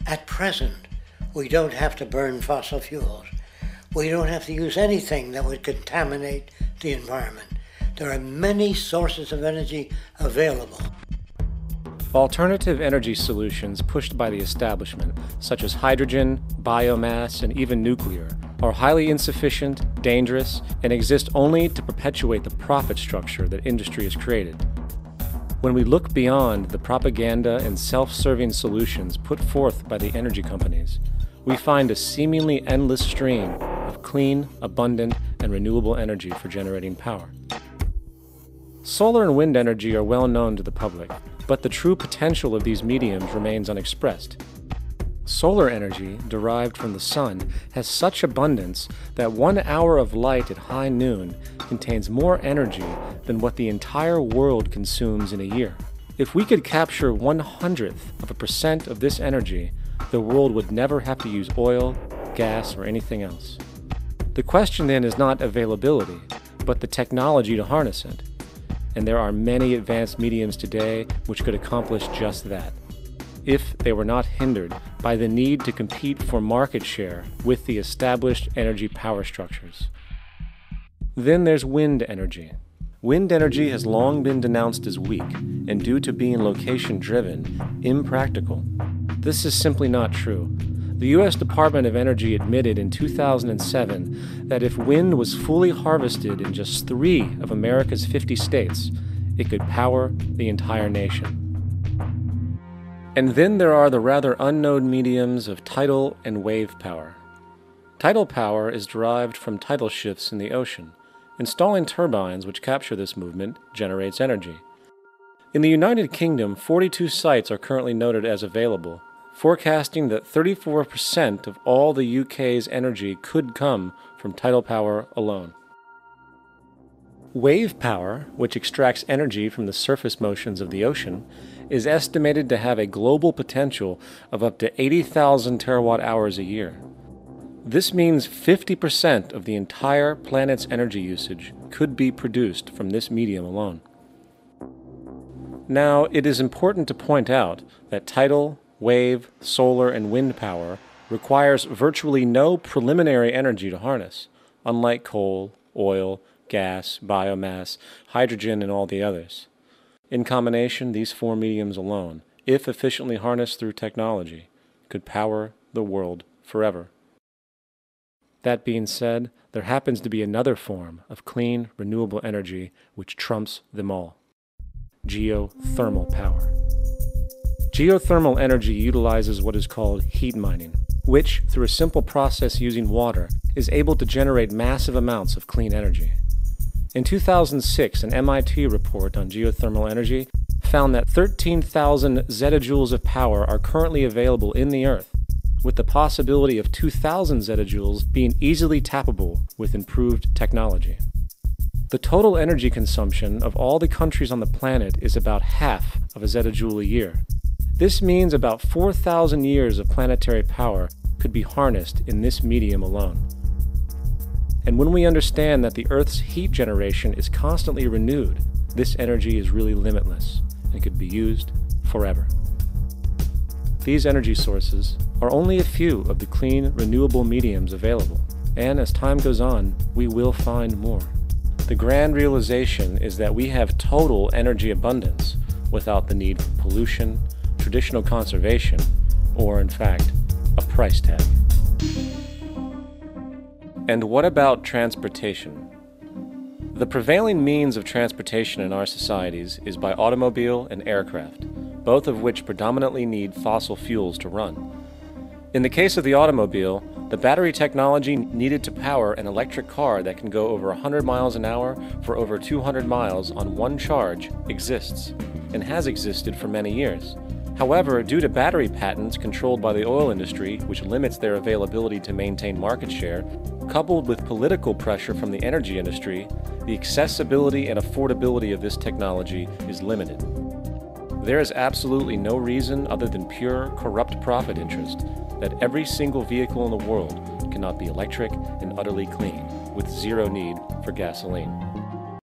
At present, we don't have to burn fossil fuels. We don't have to use anything that would contaminate the environment. There are many sources of energy available. Alternative energy solutions pushed by the establishment, such as hydrogen, biomass, and even nuclear, are highly insufficient, dangerous, and exist only to perpetuate the profit structure that industry has created. When we look beyond the propaganda and self-serving solutions put forth by the energy companies, we find a seemingly endless stream of clean, abundant, and renewable energy for generating power. Solar and wind energy are well known to the public, but the true potential of these mediums remains unexpressed. Solar energy, derived from the sun, has such abundance that 1 hour of light at high noon contains more energy than what the entire world consumes in a year. If we could capture 1/100% of this energy, the world would never have to use oil, gas, or anything else. The question then is not availability, but the technology to harness it. And there are many advanced mediums today which could accomplish just that, if they were not hindered by the need to compete for market share with the established energy power structures. Then there's wind energy. Wind energy has long been denounced as weak, and due to being location-driven, impractical. This is simply not true. The U.S. Department of Energy admitted in 2007 that if wind was fully harvested in just 3 of America's 50 states, it could power the entire nation. And then there are the rather unknown mediums of tidal and wave power. Tidal power is derived from tidal shifts in the ocean. Installing turbines which capture this movement generates energy. In the United Kingdom, 42 sites are currently noted as available, forecasting that 34% of all the UK's energy could come from tidal power alone. Wave power, which extracts energy from the surface motions of the ocean, is estimated to have a global potential of up to 80,000 terawatt-hours a year. This means 50% of the entire planet's energy usage could be produced from this medium alone. Now, it is important to point out that tidal, wave, solar, and wind power requires virtually no preliminary energy to harness, unlike coal, oil, gas, biomass, hydrogen, and all the others. In combination, these 4 mediums alone, if efficiently harnessed through technology, could power the world forever. That being said, there happens to be another form of clean, renewable energy which trumps them all: geothermal power. Geothermal energy utilizes what is called heat mining, which, through a simple process using water, is able to generate massive amounts of clean energy. In 2006, an MIT report on geothermal energy found that 13,000 zettajoules of power are currently available in the Earth, with the possibility of 2,000 zettajoules being easily tappable with improved technology. The total energy consumption of all the countries on the planet is about half of a zettajoule a year. This means about 4,000 years of planetary power could be harnessed in this medium alone. And when we understand that the Earth's heat generation is constantly renewed, this energy is really limitless and could be used forever. These energy sources are only a few of the clean, renewable mediums available, and as time goes on, we will find more. The grand realization is that we have total energy abundance without the need for pollution, traditional conservation, or in fact, a price tag. And what about transportation? The prevailing means of transportation in our societies is by automobile and aircraft, both of which predominantly need fossil fuels to run. In the case of the automobile, the battery technology needed to power an electric car that can go over 100 miles an hour for over 200 miles on one charge exists, and has existed for many years. However, due to battery patents controlled by the oil industry, which limits their availability to maintain market share, coupled with political pressure from the energy industry, the accessibility and affordability of this technology is limited. There is absolutely no reason other than pure, corrupt profit interest that every single vehicle in the world cannot be electric and utterly clean, with zero need for gasoline.